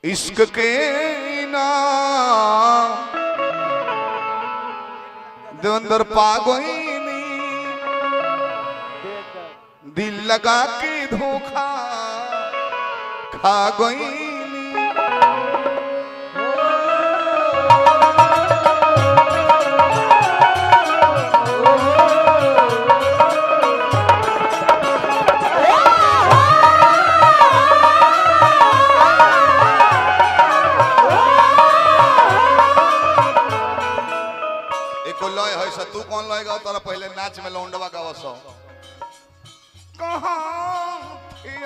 इश्क के नाम देवंदर पागोइनी दिल लगा के धोखा खा गोइनी। तू कौन लएगा तारा पहले नाच में लौंडवा गावा सो कहां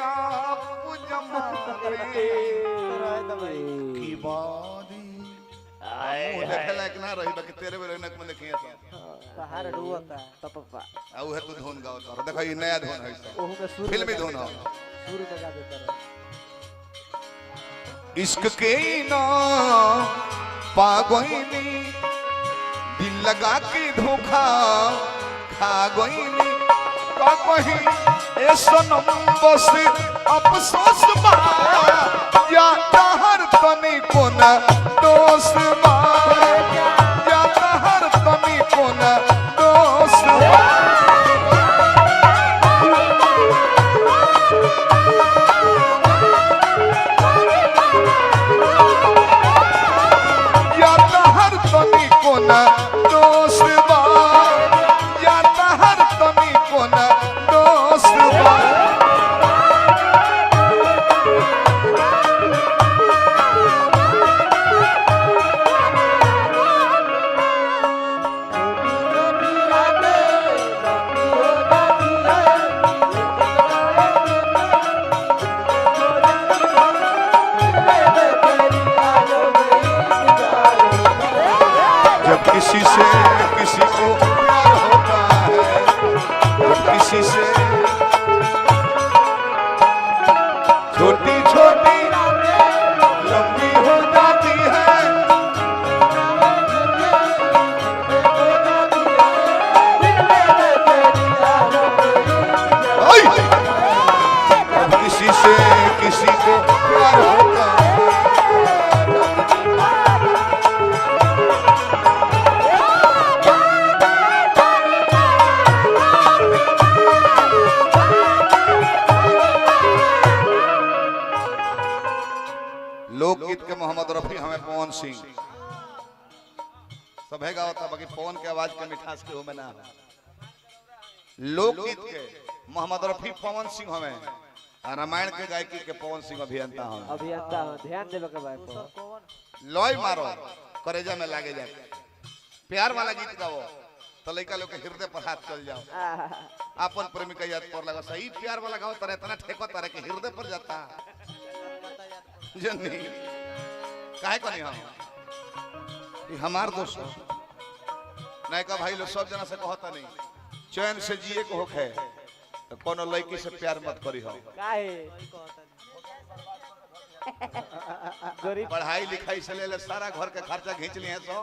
आप जमाने की बादी आए देखे लायक ना रही बाकी तेरे में रहने में देखिए बाहर रुआता पप्पा आउ है तू धुन गाओ तारा देखो ये नया धुन है ओहू में सुर फिल्मी धुन हो सुर लगा देता इश्क के नाम पागोइनी दिल लगा के धोखा खा गोइनी का कहीं ए सनम बस अफसोस बा या तहर तनी कोना दोस्त बा या तहर तनी कोना दोस्त बा या तहर तनी कोना किसी से किसी को प्यार होता है जब किसी से छोटी छोटी लंबी हो जाती है जब किसी से किसी को प्यार होता है लोकगीत के मोहम्मद रफी हमें पवन सिंह सब है गाता बाकी पवन के आवाज के मिठास के हो में ना लोकगीत के मोहम्मद रफी पवन सिंह हमें रामायण के गायकी के पवन सिंह अभियंता हमें अभियंता ध्यान देवे के भाई लॉय मारो करेजा में लागे जाके प्यार वाला गीत गाओ तो लड़का लोग के हृदय पर हाथ चल जाओ अपन प्रेमिका याद पर लगा सही प्यार वाला गाओ तरह इतना ठेको तरह के हृदय पर जाता जन्नी काहे को नहीं हम हमार दोस्त नायका भाई लोग सब जना से कहता नहीं चैन से जिए को होखे तो कोनो लड़की से प्यार मत करी हो काहे गरीब पढ़ाई लिखाई से ले सारा घर के खर्चा खींच लिए सो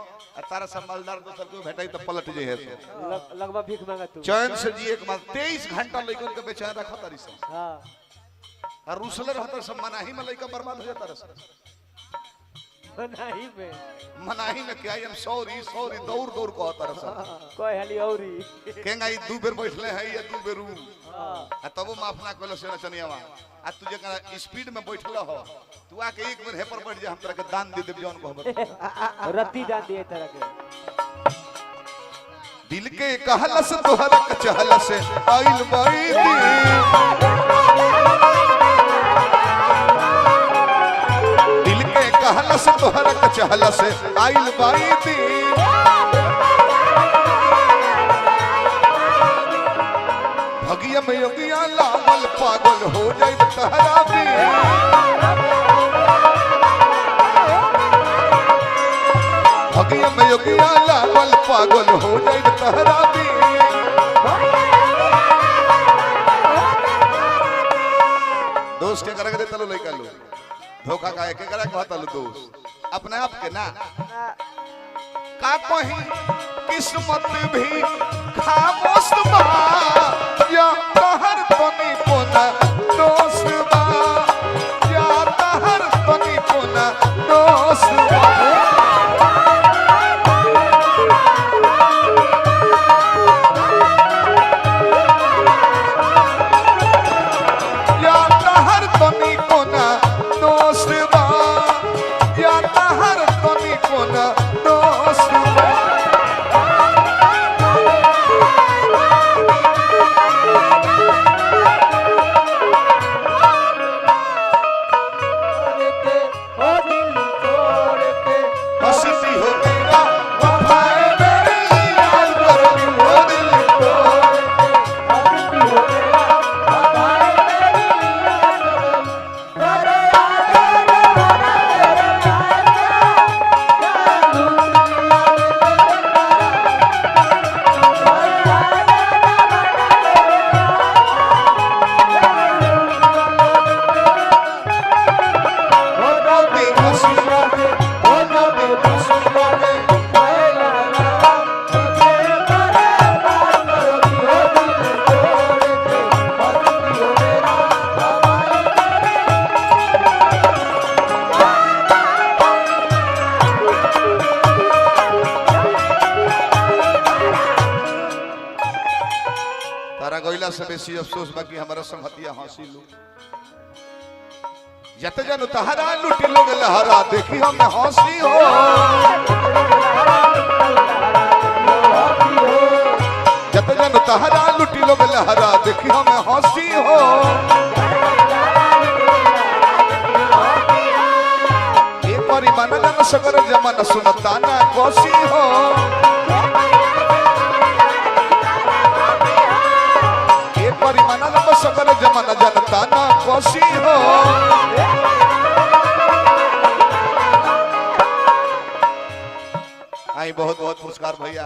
तारा संभालदार दोसर को भेटाई तो पलट जे है सो लगभग भीख मांगा तू चैन से जिए के बाद 23 घंटा लड़कन के बेचैन रखा तारी से हां और रूसले रहता सब मनाही में लड़का बर्बाद हो जाता रहा मनाही में क्या हम सॉरी सॉरी दौड़ दौड़ कहता रहा कोई हली औरी केंगा ई दू बेर बैठले है ये दू बेर आ तबो माफ ना कलो से नचनियावा आ तू जे स्पीड में बैठल हो तू आके एक बेर हे पर बैठ जा हम तरह के दान दे देब जौन कहब रत्ती दान दिए तरह के दिल के कहलस तोहरा के चहलस आइल बाई दिल के कहलस तोहरा के चहलस आइल बाई दी भगिया में योगिया लावल पागल हो जाई तहरा भी भगिया में योगिया लावल पागल हो जाई तहरा भी दोस्त के करके देता लो लइका लो धोखा का के करे कहता लो दोस्त अपने आप के ना का कहीं किस्मत भी खामोश बा या तहर तनी कोना दोस्त बा या तहर तनी कोना से बेसी अफसोस बाकी हमारा संगतिया हंसी लो जत जन तहरा लुटी लोग लहरा देखी हम हंसी हो जत जन तहरा लुटी लोग लहरा देखी हम हंसी हो ये परिमाण जन सगर जमन सुनता ना कोसी हो ये परिमाण जन सगर जमन जनता ना कोसी हो आई बहुत बहुत पुरस्कार भैया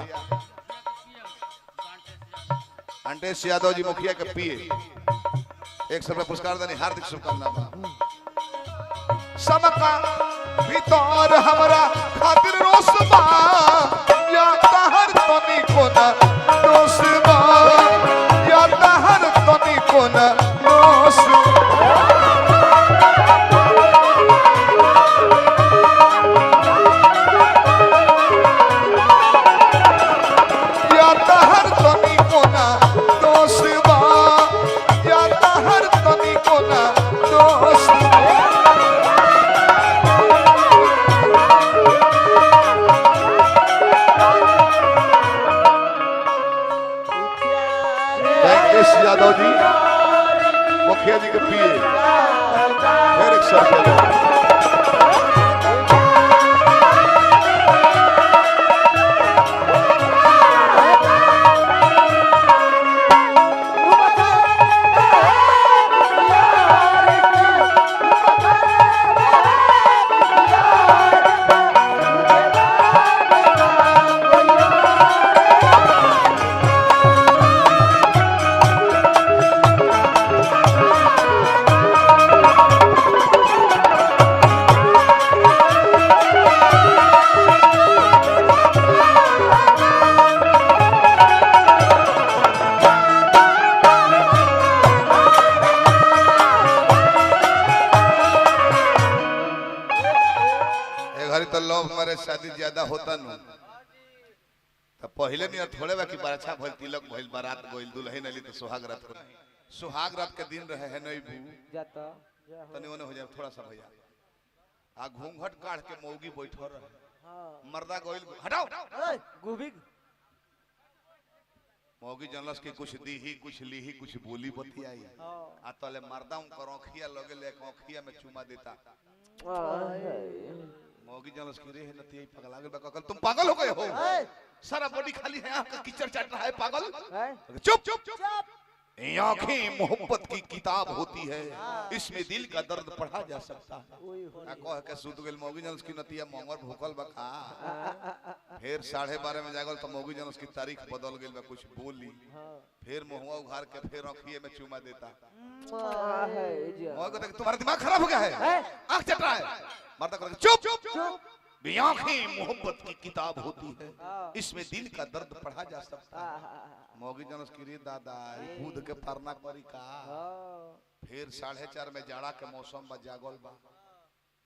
अंटेश यादव जी मुखिया के पिए 100 रुपया पुरस्कार देने हार्दिक शुभकामना सबका भीतर हमरा खातिर रोसबा या तहर तनी कोना रोसबा या तहर तनी कोना रोसबा यादव जी मुखिया जी के पिए फिर 100 रुपया शादी ज्यादा होता न तो पहले नहीं थोड़े बाकी बरछा भइल तिलक भइल बारात गइल दुल्हन अली तो सुहाग रात के दिन रहे है नहीं बू जाता तने ओने हो जाए थोड़ा सा भैया आ घूंघट काट के मौगी बैठो रहे हां मर्दा गइल हटाओ गुबिग मौगी जनलस के कुछ दीही कुछ लीही कुछ बोली बतियाई आ तले मर्दा उनकर आंखिया लगे ले आंखिया में चुमा देता मौगी जनलस की रे नती पगला गए बकल तुम पागल हो गए हो सारा बॉडी खाली है आपका कीचड़ चाट रहा है पागल चुप चुप चुप आंखें मोहब्बत की किताब होती है इसमें दिल का दर्द पढ़ा जा सकता है कह के सुत गेल मौगी जनलस की नतिया मंगर भूखल बका फिर 12:30 में जागल तो मौगी जनलस की तारीख बदल गेल बा कुछ बोली फिर मुंहवा उघार के फिर आंखिए में चुमा देता मौगी कहता तुम्हारा दिमाग खराब हो गया है आंख चट रहा है मर्दा कहता चुप चुप चुप आंखें मोहब्बत की किताब होती है इसमें दिल का दर्द पढ़ा जा सकता है मौगी जनस की रे दादा खुद के परना करी का फिर 4:30 में जाड़ा के मौसम बा जागल बा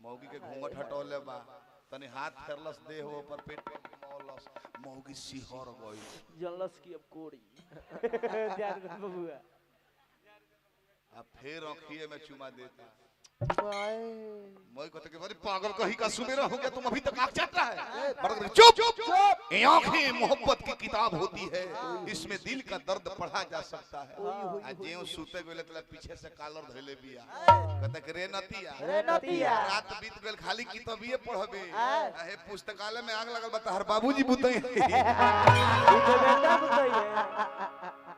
मौगी के घूंघट हटौले बा तनी हाथ फेरलस देह ऊपर पेट मौलस मौगी सिहर गई जलस की अब कोड़ी ध्यान कर बबुआ अब फिर आंखिए में चुमा देता मैं कहते कि बड़ी पागल कहीं का सुमेरा हो गया तुम अभी तक आंख चाट रहा है चुप चुप चुप आंखें मोहब्बत की किताब होती है इसमें दिल का दर्द पढ़ा जा सकता है आज जेऊ सूते गेले तले पीछे से कॉलर धइले बिया कहते कि रे नतिया रात बीत गेल खाली किताबिए पढ़बे हे पुस्तकालय में आग लगल बता हर बाबूजी बुतई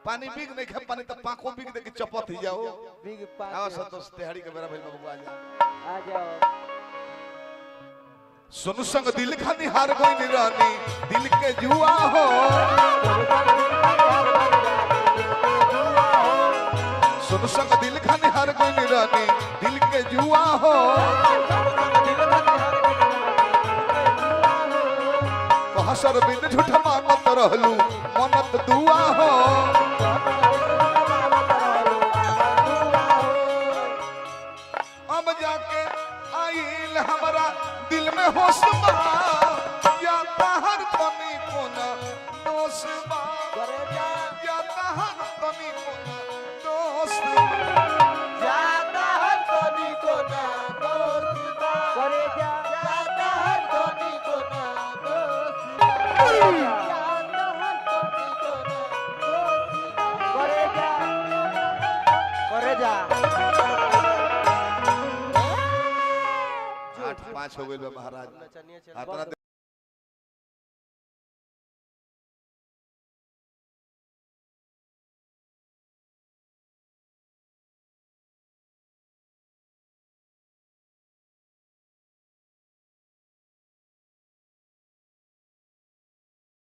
पानी बिग नहीं खे पानी त पाखो बिग दे के चपत ही जाओ बिग पानी आओ संतोष तिहाड़ी के मेरा भाई बाबू आ जाओ सुन संग दिल खानी हार गई निरानी दिल के जुआ हो सुन संग दिल खानी हार गई निरानी दिल के जुआ हो कहसर बिन झूठ मानत रहलू मनत दुआ हो अब जाके आइल हमारा दिल में होशबा या तहर तनी कोना दोषबा या तहर तनी कोना 5 हो गइल बा महाराज नचनिया चल हाथना